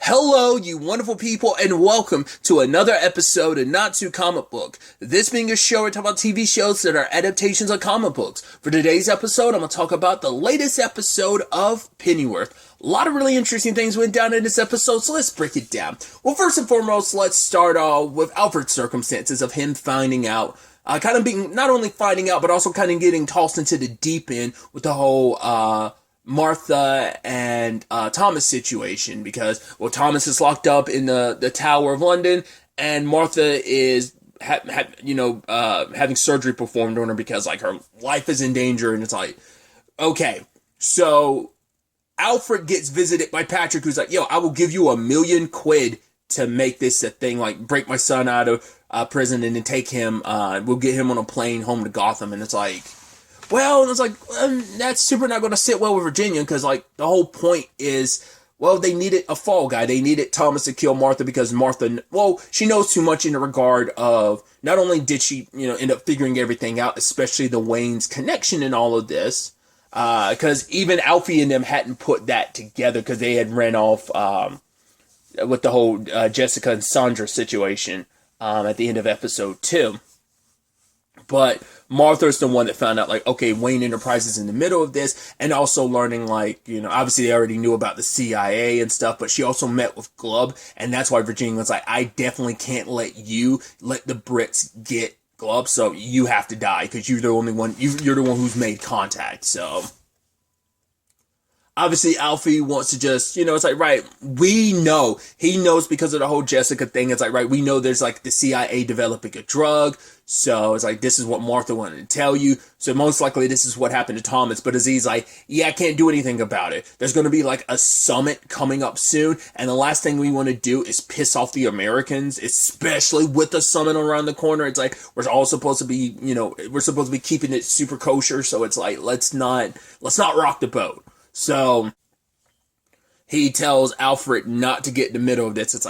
Hello, you wonderful people, and welcome to another episode of Not Too Comic Book. This being a show where we talk about TV shows that are adaptations of comic books. For today's episode, I'm going to talk about the latest episode of Pennyworth. A lot of really interesting things went down in this episode, so let's break it down. Well, first and foremost, let's start off with Alfred's circumstances of him finding out, kind of being, not only finding out, but also kind of getting tossed into the deep end with the whole, Martha and Thomas situation, because Thomas is locked up in the Tower of London, and Martha is having surgery performed on her because her life is in danger, and it's okay, so Alfred gets visited by Patrick, who's like, yo, I will give you £1 million to make this a thing, break my son out of prison and then take him, we'll get him on a plane home to Gotham, and it's that's super not going to sit well with Virginia, because, the whole point is, they needed a fall guy. They needed Thomas to kill Martha, because Martha, she knows too much in the regard of, not only did she, end up figuring everything out, especially the Wayne's connection in all of this, because even Alfie and them hadn't put that together, because they had ran off, with the whole Jessica and Sandra situation, at the end of episode 2. But Martha's the one that found out, okay, Wayne Enterprises in the middle of this, and also learning, obviously they already knew about the CIA and stuff, but she also met with Glubb, and that's why Virginia was like, I definitely can't let the Brits get Glubb, so you have to die, because you're the only one, you're the one who's made contact, so. Obviously, Alfie wants to just, right, we know. He knows because of the whole Jessica thing. It's right, we know there's, the CIA developing a drug. So, it's this is what Martha wanted to tell you. So, most likely, this is what happened to Thomas. But Aziz's yeah, I can't do anything about it. There's going to be, a summit coming up soon. And the last thing we want to do is piss off the Americans, especially with the summit around the corner. It's we're all supposed to be, we're supposed to be keeping it super kosher. So, it's let's not rock the boat. So, he tells Alfred not to get in the middle of this. It's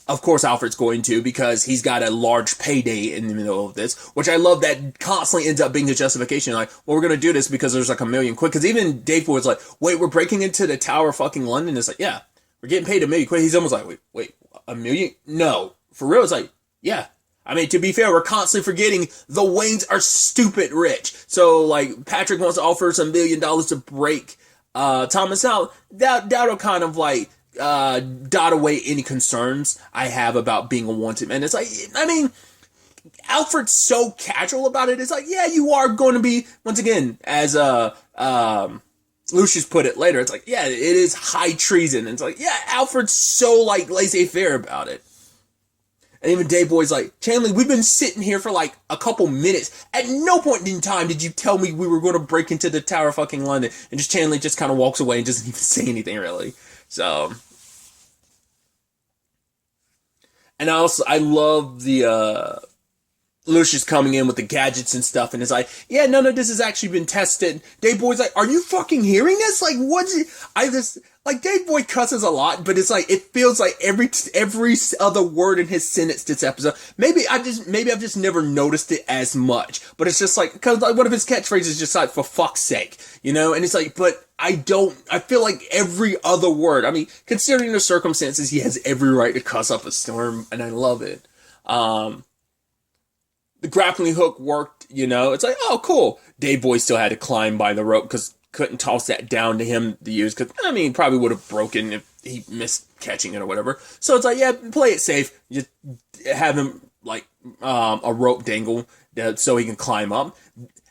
of course Alfred's going to, because he's got a large payday in the middle of this, which I love that constantly ends up being the justification. We're going to do this because there's $1 million quick. Because even Dave was wait, we're breaking into the Tower of fucking London? It's yeah, we're getting paid $1 million quick. He's almost wait, $1 million? No. For real? It's yeah. I mean, to be fair, we're constantly forgetting the Waynes are stupid rich. So, Patrick wants to offer us $1 million to break Thomas out. That'll kind of, dot away any concerns I have about being a wanted man. It's I mean, Alfred's so casual about it. It's yeah, you are going to be, once again, as, Lucius put it later, it's yeah, it is high treason. And it's yeah, Alfred's so, laissez-faire about it. And even Dave Boy's Chanley, we've been sitting here for a couple minutes. At no point in time did you tell me we were going to break into the Tower of fucking London. And just Chanley just kind of walks away and doesn't even say anything, really. So. And I love the, Lucius coming in with the gadgets and stuff, and it's yeah, none of this has actually been tested. Dave Boy's are you fucking hearing this? What's it? Dave Boy cusses a lot, but it's it feels every other word in his sentence this episode. Maybe I've just never noticed it as much, but it's just because one of his catchphrases is just for fuck's sake, and it's but I feel every other word, I mean, considering the circumstances, he has every right to cuss up a storm, and I love it. The grappling hook worked, it's oh, cool. Dave Boy still had to climb by the rope because couldn't toss that down to him to use, because, I mean, probably would have broken if he missed catching it or whatever. So it's yeah, play it safe. Just have him, a rope dangle so he can climb up.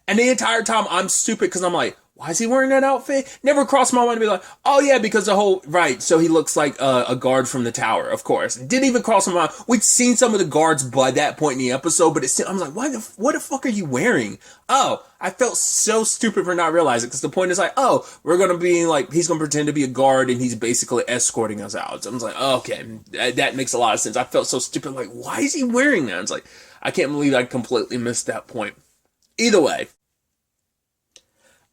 And the entire time, I'm stupid because I'm why is he wearing that outfit? Never crossed my mind to be oh yeah, because the whole, right, so he looks like a guard from the tower, of course. Didn't even cross my mind. We'd seen some of the guards by that point in the episode, but I'm what the fuck are you wearing? Oh, I felt so stupid for not realizing, because the point is oh, we're gonna be he's gonna pretend to be a guard and he's basically escorting us out. So I'm oh, okay, that makes a lot of sense. I felt so stupid, why is he wearing that? It's I can't believe I completely missed that point. Either way,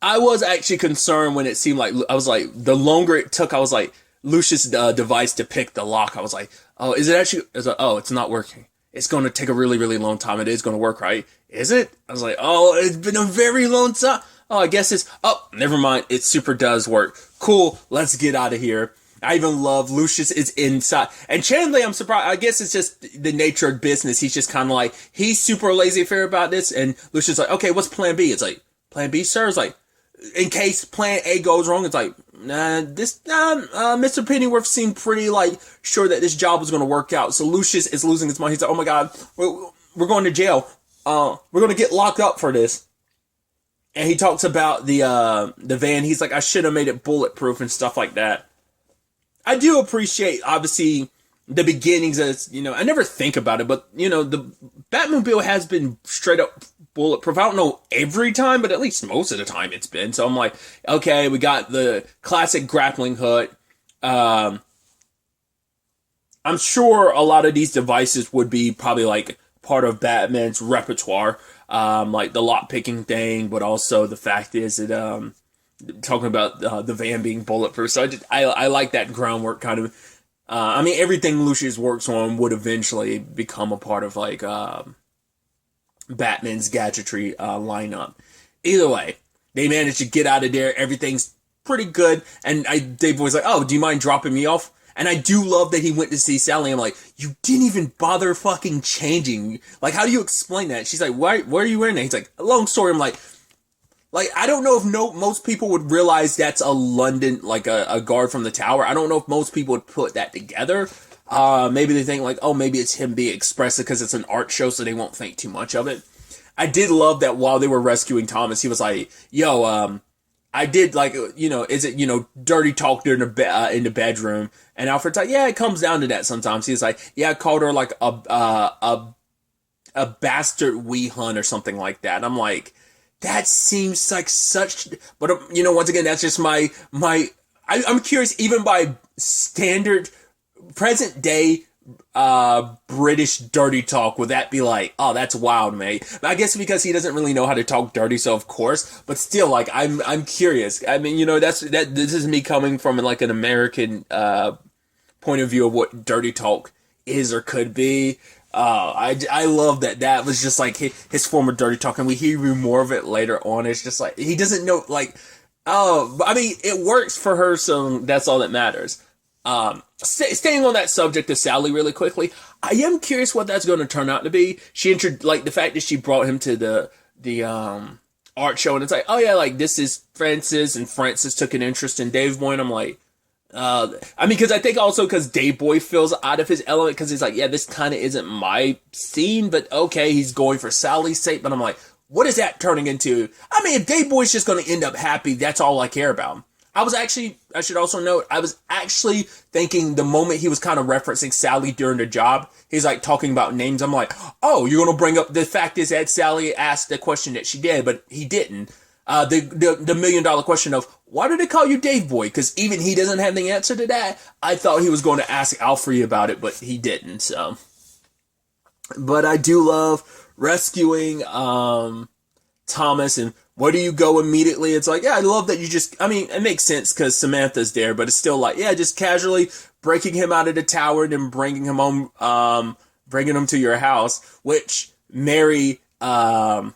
I was actually concerned when it seemed the longer it took, I was Lucius' device to pick the lock. I was oh, is it actually, oh, it's not working. It's going to take a really, really long time. It is going to work, right? Is it? I was oh, it's been a very long time. Oh, I guess oh, never mind. It super does work. Cool. Let's get out of here. I even love Lucius is inside. And Chandler, I'm surprised. I guess it's just the nature of business. He's just kind of like, he's super laissez-faire about this. And Lucius is like, okay, what's plan B? It's like, plan B, sir? It's like, in case plan A goes wrong, it's like, Mr. Pennyworth seemed pretty like sure that this job was going to work out. So Lucius is losing his mind. He's like, oh my God, we're going to jail. We're going to get locked up for this. And he talks about the van. He's like, I should have made it bulletproof and stuff like that. I do appreciate, obviously, the beginnings as, I never think about it, but, the Batmobile has been straight up bulletproof. I don't know every time, but at least most of the time it's been. So I'm like, okay, we got the classic grappling hook. I'm sure a lot of these devices would be probably like part of Batman's repertoire, like the lock picking thing, but also the fact is that, talking about the van being bulletproof. So I like that groundwork kind of. Everything Lucius works on would eventually become a part of like Batman's gadgetry lineup. Either way, they managed to get out of there. Everything's pretty good. And Dave was like, "Oh, do you mind dropping me off?" And I do love that he went to see Sally. I'm like, you didn't even bother fucking changing. Like, how do you explain that? She's like, why are you wearing that? He's like, a long story. I'm like, I don't know if most people would realize that's a London, like a guard from the tower. I don't know if most people would put that together. Maybe they think like, oh, maybe it's him being expressive because it's an art show, so they won't think too much of it. I did love that while they were rescuing Thomas, he was like, yo, I did like, is it, dirty talk during in the bedroom? And Alfred's like, yeah, it comes down to that sometimes. He's like, yeah, I called her like a bastard wee hun or something like that. And I'm like, that seems like such, but once again, that's just I'm curious, even by standard present day, British dirty talk, would that be like, oh, that's wild, mate? I guess because he doesn't really know how to talk dirty, so of course, but still, like, I'm curious. This is me coming from like an American, point of view of what dirty talk is or could be. I love that was just like his form of dirty talk, and we hear more of it later on. It's just like, he doesn't know, like, it works for her, so that's all that matters. Staying on that subject of Sally really quickly, I am curious what that's going to turn out to be. She like the fact that she brought him to the art show, and it's like, oh yeah, like this is Francis, and Francis took an interest in Dave Boy, and I'm like, because I think also because Dave Boy feels out of his element, because he's like, yeah, this kind of isn't my scene, but okay, he's going for Sally's sake, but I'm like, what is that turning into? If Dave Boy's just going to end up happy, that's all I care about. I should also note, I was actually thinking the moment he was kind of referencing Sally during the job, he's like talking about names. I'm like, oh, you're going to bring up the fact is that Sally asked the question that she did, but he didn't. The $1 million question of, why did they call you Dave Boy? Because even he doesn't have the answer to that. I thought he was going to ask Alfred about it, but he didn't, so. But I do love rescuing, Thomas, and where do you go immediately? It's like, yeah, I love that you just, it makes sense because Samantha's there, but it's still like, yeah, just casually breaking him out of the tower and then bringing him home, bringing him to your house, which Mary, strapped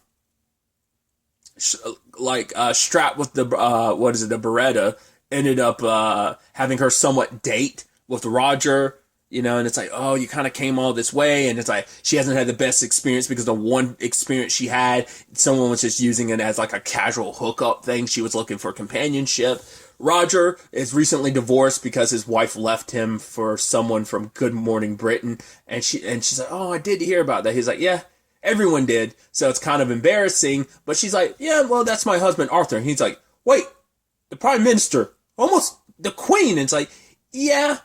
with the, the Beretta, ended up, having her somewhat date with Roger. And it's like, oh, you kind of came all this way, and it's like, she hasn't had the best experience because the one experience she had, someone was just using it as like a casual hookup thing. She was looking for companionship. Roger is recently divorced because his wife left him for someone from Good Morning Britain, and she's like, oh, I did hear about that. He's like, yeah, everyone did, so it's kind of embarrassing, but she's like, yeah, well, that's my husband, Arthur. And he's like, wait, the Prime Minister, almost the Queen. And it's like, yeah,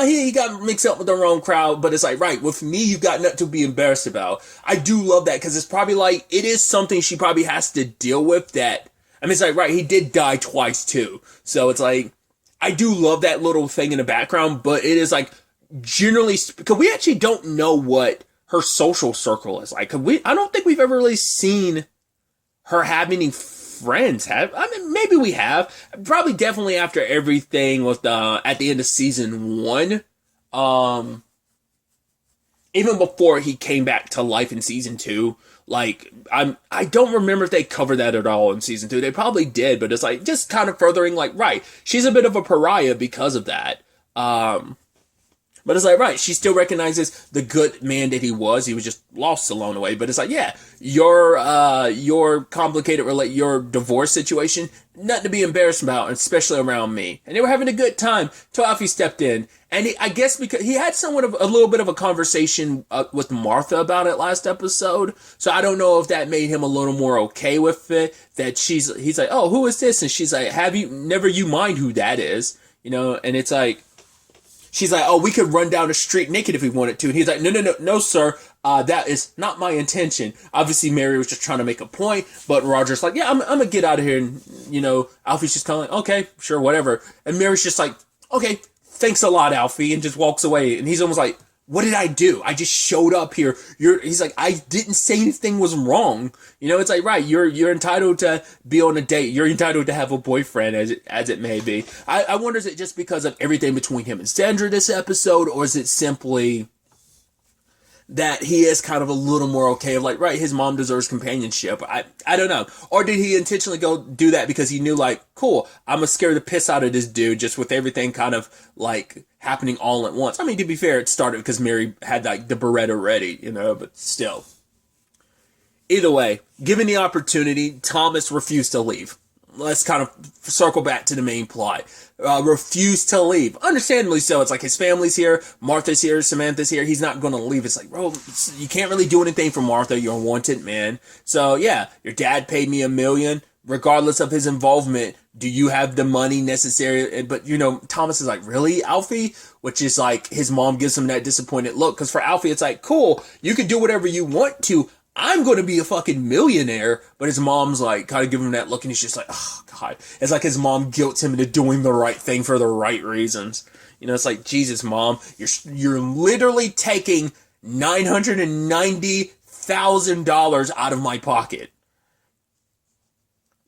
he got mixed up with the wrong crowd, but it's like, right, with me, you've got nothing to be embarrassed about. I do love that, because it's probably like, it is something she probably has to deal with that, it's like, right, he did die twice too, so it's like, I do love that little thing in the background, but it is like, generally, because we actually don't know what her social circle is like, I don't think we've ever really seen her have any friends. Maybe we have. Probably definitely after everything with at the end of season 1. Even before he came back to life in season 2. Like, I don't remember if they covered that at all in season 2. They probably did, but it's like, just kind of furthering, like, right, she's a bit of a pariah because of that. But it's like, right, she still recognizes the good man that he was. He was just lost along the way. But it's like, yeah, your complicated, your divorce situation, nothing to be embarrassed about, especially around me. And they were having a good time till Alfie stepped in. And I guess because he had somewhat of a little bit of a conversation with Martha about it last episode. So I don't know if that made him a little more okay with it. That he's like, oh, who is this? And she's like, never you mind who that is. You know, and it's like, she's like, oh, we could run down the street naked if we wanted to. And he's like, no, sir. That is not my intention. Obviously, Mary was just trying to make a point, but Roger's like, yeah, I'm gonna get out of here. And, you know, Alfie's just kind of like, okay, sure, whatever. And Mary's just like, okay, thanks a lot, Alfie, and just walks away. And he's almost like, what did I do? I just showed up here. He's like, I didn't say anything was wrong. You know, it's like, right, you're entitled to be on a date. You're entitled to have a boyfriend, as it may be. I wonder, is it just because of everything between him and Sandra this episode, or is it simply that he is kind of a little more okay of like, right, his mom deserves companionship. I don't know. Or did he intentionally go do that because he knew like, cool, I'm gonna scare the piss out of this dude just with everything kind of like happening all at once. I mean, to be fair, it started because Mary had like the Beretta ready, you know, but still. Either way, given the opportunity, Thomas refused to leave. Let's kind of circle back to the main plot. Refused to leave. Understandably so. It's like his family's here, Martha's here, Samantha's here. He's not going to leave. It's like, bro, you can't really do anything for Martha. You're a wanted man. So yeah, your dad paid me $1 million. Regardless of his involvement, do you have the money necessary? But, you know, Thomas is like, really, Alfie? Which is like, his mom gives him that disappointed look. Because for Alfie, it's like, cool, you can do whatever you want to. I'm going to be a fucking millionaire. But his mom's like, kind of giving him that look, and he's just like, oh, God. It's like his mom guilts him into doing the right thing for the right reasons. You know, it's like, Jesus, Mom, you're literally taking $990,000 out of my pocket.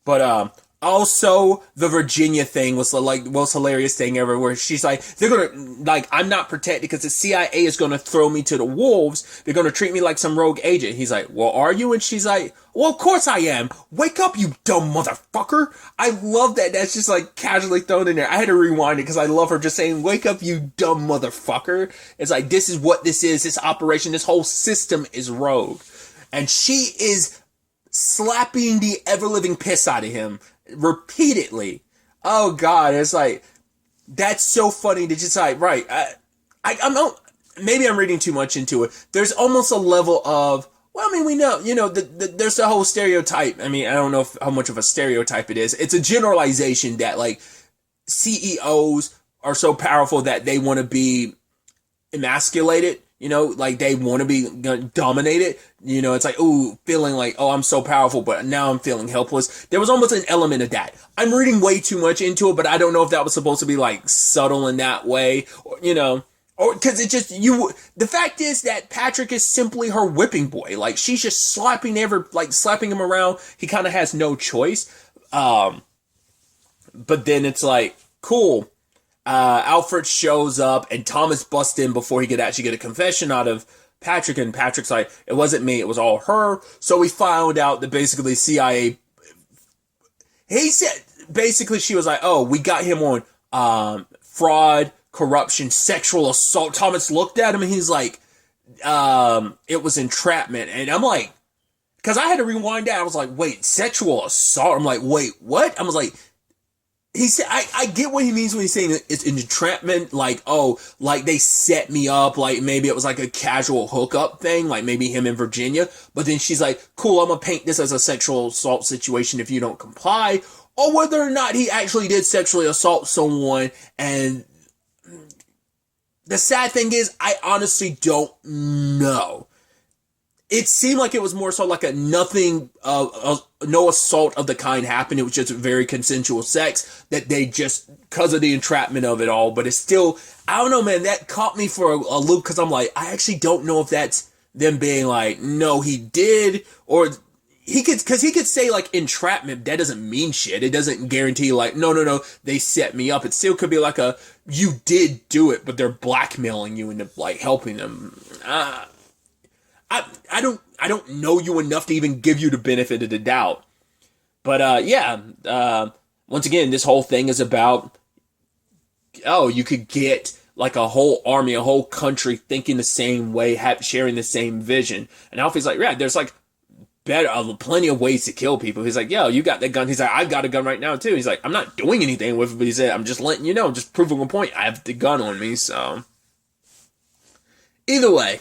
But, also, the Virginia thing was like the most hilarious thing ever, where she's like, they're gonna, like, I'm not protected because the CIA is gonna throw me to the wolves. They're gonna treat me like some rogue agent. He's like, well, are you? And she's like, well, of course I am. Wake up, you dumb motherfucker. I love that. That's just like casually thrown in there. I had to rewind it because I love her just saying, wake up, you dumb motherfucker. It's like, this is what this is. This operation, this whole system is rogue. And she is slapping the ever-living piss out of him repeatedly. Oh God, it's like, that's so funny to just like, right, I'm not, maybe I'm reading too much into it. There's almost a level of, well, I mean, we know, you know, there's the whole stereotype. I mean, I don't know how much of a stereotype it is. It's a generalization that like CEOs are so powerful that they want to be emasculated. You know, like they want to be dominated. You know, it's like, ooh, feeling like, oh, I'm so powerful, but now I'm feeling helpless. There was almost an element of that. I'm reading way too much into it, but I don't know if that was supposed to be like subtle in that way, or, you know, or because it just, the fact is that Patrick is simply her whipping boy. Like she's just slapping him around. He kind of has no choice. But then it's like, cool. Alfred shows up and Thomas busts in before he could actually get a confession out of Patrick, and Patrick's like, it wasn't me, it was all her. So we found out that basically CIA, he said, basically she was like, oh, we got him on fraud, corruption, sexual assault. Thomas looked at him and he's like, it was entrapment. And I'm like, because I had to rewind that. I was like, wait, sexual assault? I'm like, wait, what? I was like, he said, I get what he means when he's saying it's an entrapment, like, oh, like they set me up, like maybe it was like a casual hookup thing, like maybe him in Virginia, but then she's like, cool, I'm gonna paint this as a sexual assault situation if you don't comply, or whether or not he actually did sexually assault someone. And the sad thing is, I honestly don't know. It seemed like it was more so like a nothing, no assault of the kind happened. It was just very consensual sex that they just, because of the entrapment of it all. But it's still, I don't know, man, that caught me for a loop because I'm like, I actually don't know if that's them being like, no, he did, or he could, because he could say like entrapment. That doesn't mean shit. It doesn't guarantee like, no, they set me up. It still could be like a, you did do it, but they're blackmailing you into like helping them. I don't know you enough to even give you the benefit of the doubt. But, once again, this whole thing is about, oh, you could get, like a whole army, a whole country thinking the same way, sharing the same vision. And Alfie's like, yeah, there's like plenty of ways to kill people. He's like, yo, you got that gun. He's like, I've got a gun right now too. He's like, I'm not doing anything with it, but he said, I'm just letting you know, just proving a point. I have the gun on me, so. Either way.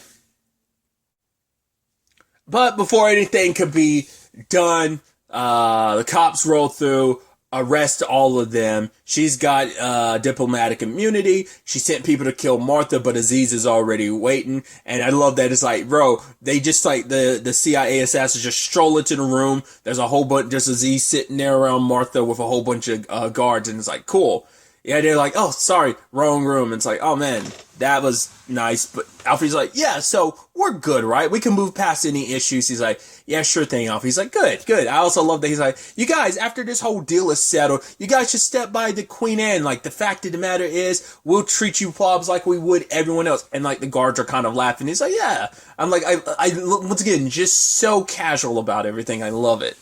But before anything could be done, the cops roll through, arrest all of them. She's got diplomatic immunity. She sent people to kill Martha, but Aziz is already waiting. And I love that it's like, bro, they just like the CIA assassins just stroll into the room. There's a whole bunch, there's Aziz sitting there around Martha with a whole bunch of guards, and it's like, cool. Yeah, they're like, oh, sorry, wrong room. And it's like, oh man, that was nice. But Alfie's like, yeah, so we're good, right? We can move past any issues. He's like, yeah, sure thing, Alfie. He's like, good, good. I also love that he's like, you guys, after this whole deal is settled, you guys should step by the Queen Anne. Like, the fact of the matter is, we'll treat you plebs like we would everyone else. And like, the guards are kind of laughing. He's like, yeah. I'm like, I once again, just so casual about everything. I love it.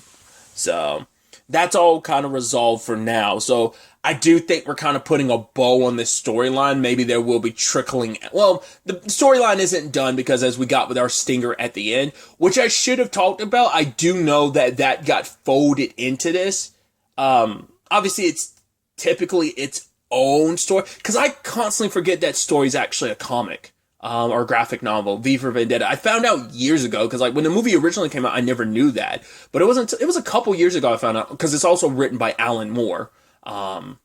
So that's all kind of resolved for now. So I do think we're kind of putting a bow on this storyline. Maybe there will be trickling. Well, the storyline isn't done because as we got with our stinger at the end, which I should have talked about, I do know that got folded into this. Obviously, it's typically its own story because I constantly forget that story is actually a comic. Or graphic novel, V for Vendetta. I found out years ago, because like when the movie originally came out, I never knew that. But it was a couple years ago I found out, because it's also written by Alan Moore. I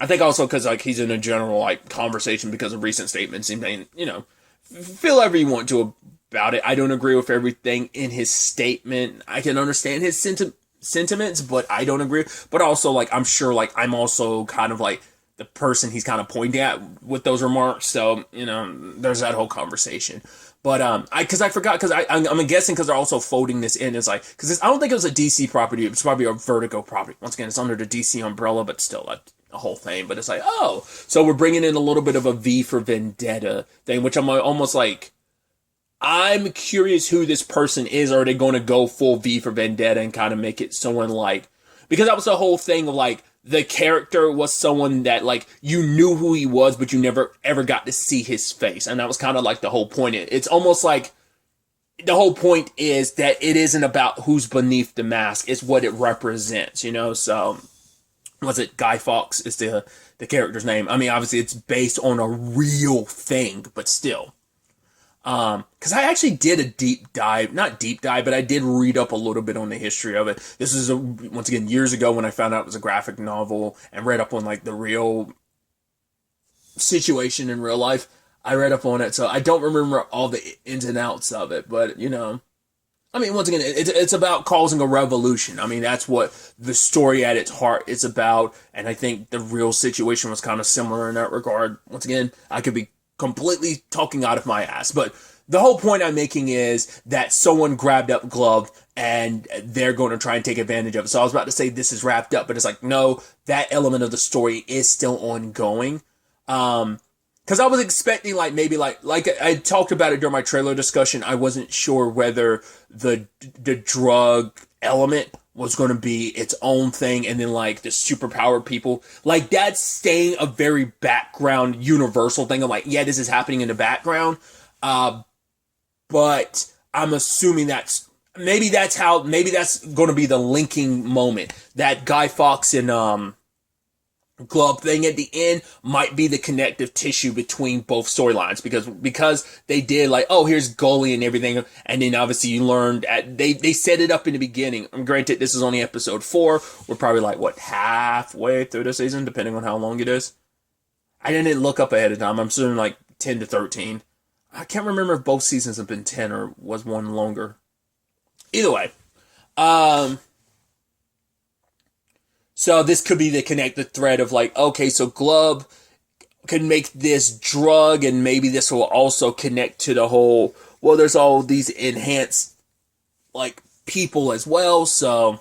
think also because like he's in a general like conversation because of recent statements and, you know, feel whatever you want to about it. I don't agree with everything in his statement. I can understand his sentiments, but I don't agree. But also like, I'm sure like I'm also kind of like the person he's kind of pointing at with those remarks. So, you know, there's that whole conversation. But, I forgot, because I'm guessing because they're also folding this in. It's like, because I don't think it was a DC property. It's probably a Vertigo property. Once again, it's under the DC umbrella, but still a whole thing. But it's like, oh, so we're bringing in a little bit of a V for Vendetta thing, which I'm almost like, I'm curious who this person is. Are they going to go full V for Vendetta and kind of make it someone like, because that was the whole thing of like, the character was someone that, like, you knew who he was, but you never, ever got to see his face. And that was kind of, like, the whole point. It's almost like the whole point is that it isn't about who's beneath the mask. It's what it represents, you know? So, was it Guy Fawkes is the character's name? I mean, obviously, it's based on a real thing, but still. Because I actually did a deep dive, not deep dive, but I did read up a little bit on the history of it. This is once again years ago when I found out it was a graphic novel and read up on like the real situation in real life. I read up on it, so I don't remember all the ins and outs of it, but you know, I mean, once again, it's about causing a revolution. I mean, that's what the story at its heart is about, and I think the real situation was kind of similar in that regard. Once again, I could be completely talking out of my ass, but the whole point I'm making is that someone grabbed up Glove and they're going to try and take advantage of it. So I was about to say this is wrapped up, but it's like, no, that element of the story is still ongoing. Because I was expecting like maybe like I talked about it during my trailer discussion. I wasn't sure whether the drug element was going to be its own thing, and then like the superpowered people, like that's staying a very background universal thing. I'm like, yeah, this is happening in the background, but I'm assuming maybe that's going to be the linking moment. That Guy Fawkes and Glove thing at the end might be the connective tissue between both storylines, because they did like, oh, here's Gully and everything, and then obviously you learned they set it up in the beginning. Granted, this is only episode 4. We're probably like halfway through the season, depending on how long it is. I didn't look up ahead of time. I'm assuming like 10 to 13. I can't remember if both seasons have been 10 or was one longer. Either way, so this could be the connected thread of like, okay, so Glove can make this drug, and maybe this will also connect to the whole, well, there's all these enhanced like people as well. So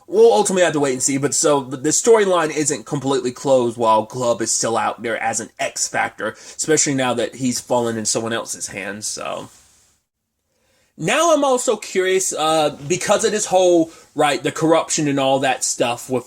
we'll ultimately have to wait and see. But so the storyline isn't completely closed while Glove is still out there as an X factor, especially now that he's fallen in someone else's hands. So now I'm also curious, because of this whole, right, the corruption and all that stuff with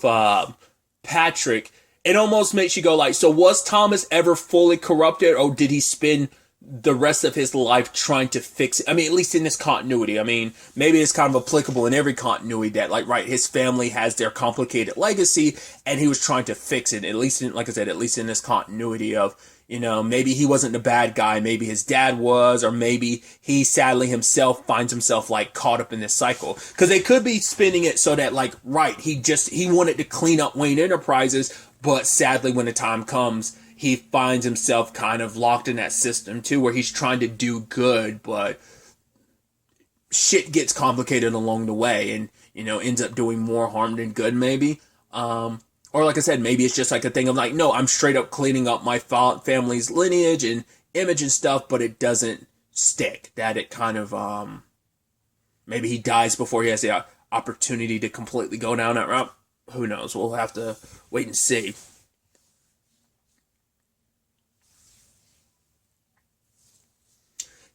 Patrick, it almost makes you go like, so was Thomas ever fully corrupted, or did he spend the rest of his life trying to fix it? I mean, at least in this continuity. I mean, maybe it's kind of applicable in every continuity that, like, right, his family has their complicated legacy, and he was trying to fix it. At least, like I said, at least in this continuity of, you know, maybe he wasn't the bad guy, maybe his dad was, or maybe he sadly himself finds himself, like, caught up in this cycle. Because they could be spinning it so that, like, right, he wanted to clean up Wayne Enterprises, but sadly when the time comes, he finds himself kind of locked in that system too, where he's trying to do good, but shit gets complicated along the way and, you know, ends up doing more harm than good maybe. Or like I said, maybe it's just like a thing of like, no, I'm straight up cleaning up my family's lineage and image and stuff, but it doesn't stick. That it kind of, maybe he dies before he has the opportunity to completely go down that route. Who knows? We'll have to wait and see.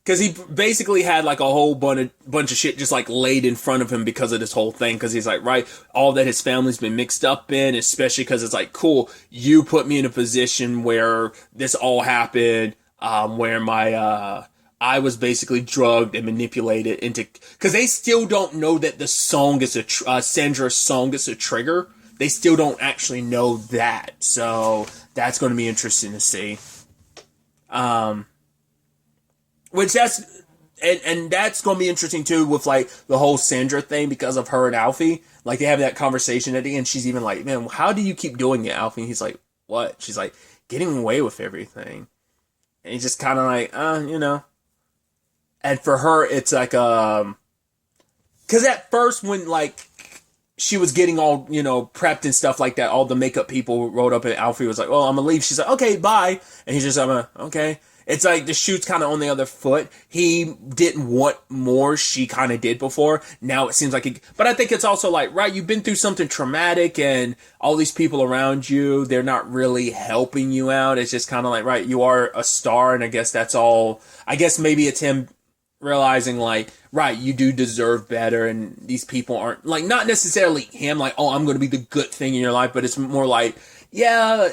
Because he basically had like a whole bunch of shit just like laid in front of him because of this whole thing. Because he's like, right, all that his family's been mixed up in, especially because it's like, cool, you put me in a position where this all happened, where my, I was basically drugged and manipulated into, because they still don't know that the song is Sandra's song is a trigger. They still don't actually know that. So that's going to be interesting to see. Which and that's going to be interesting too with like the whole Sandra thing because of her and Alfie. Like they have that conversation at the end. She's even like, man, how do you keep doing it, Alfie? And he's like, what? She's like, getting away with everything. And he's just kind of like, you know. And for her, it's like, because at first when like she was getting all, you know, prepped and stuff like that, all the makeup people rode up and Alfie was like, oh, I'm gonna leave. She's like, okay, bye. And he's just like, okay. It's like the shoot's kind of on the other foot. He didn't want more. She kind of did before. Now it seems like but I think it's also like, right, you've been through something traumatic and all these people around you, they're not really helping you out. It's just kind of like, right, you are a star and I guess that's all. I guess maybe it's him realizing like, right, you do deserve better and these people aren't, like, not necessarily him, like, oh, I'm going to be the good thing in your life, but it's more like, yeah,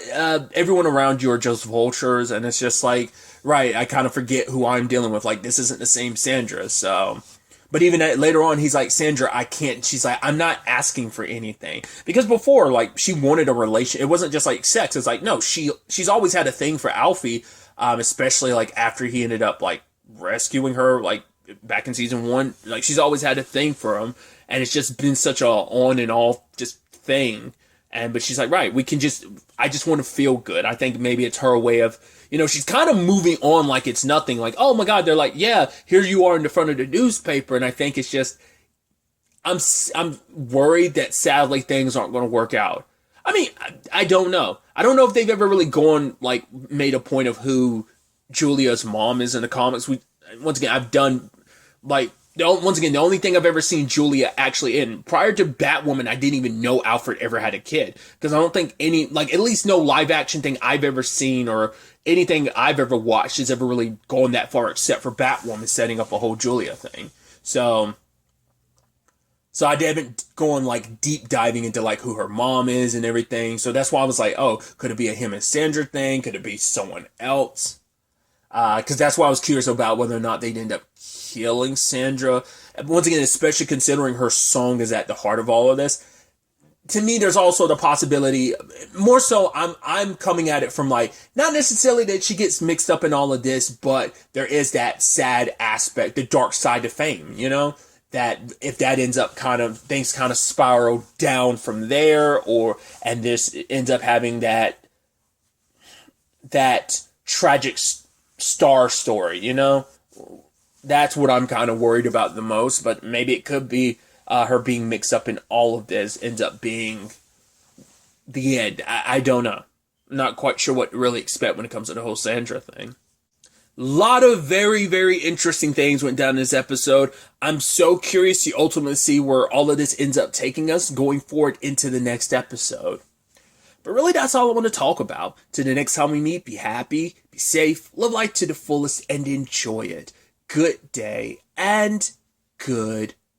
everyone around you are just vultures and it's just like, right, I kind of forget who I'm dealing with. Like, this isn't the same Sandra, so. But even later on, he's like, Sandra, I can't. She's like, I'm not asking for anything. Because before, like, she wanted a relation. It wasn't just like sex. It's like, no, she's always had a thing for Alfie, especially like after he ended up like rescuing her, like back in season 1. Like, she's always had a thing for him. And it's just been such a on and off just thing. But she's like, right, I just want to feel good. I think maybe it's her way of, you know, she's kind of moving on like it's nothing. Like, oh my God, they're like, yeah, here you are in the front of the newspaper. And I think it's just, I'm worried that sadly things aren't going to work out. I mean, I don't know. I don't know if they've ever really gone, like, made a point of who Julia's mom is in the comics. Once again, I've done, like, once again, the only thing I've ever seen Julia actually in, prior to Batwoman, I didn't even know Alfred ever had a kid. Because I don't think any, like, at least no live action thing I've ever seen or anything I've ever watched has ever really gone that far except for Batwoman setting up a whole Julia thing. So I haven't gone, like, deep diving into, like, who her mom is and everything. So that's why I was like, oh, could it be a him and Sandra thing? Could it be someone else? Because that's why I was curious about whether or not they'd end up killing Sandra. Once again, especially considering her song is at the heart of all of this. To me, there's also the possibility, more so, I'm coming at it from like, not necessarily that she gets mixed up in all of this, but there is that sad aspect, the dark side of fame, you know? That if that ends up things kind of spiral down from there, and this ends up having that tragic star story, you know? That's what I'm kind of worried about the most, but maybe it could be her being mixed up in all of this ends up being the end. I don't know. I'm not quite sure what to really expect when it comes to the whole Sandra thing. A lot of very, very interesting things went down in this episode. I'm so curious to ultimately see where all of this ends up taking us going forward into the next episode. But really, that's all I want to talk about. Till the next time we meet, be happy, be safe, live life to the fullest, and enjoy it. Good day, and good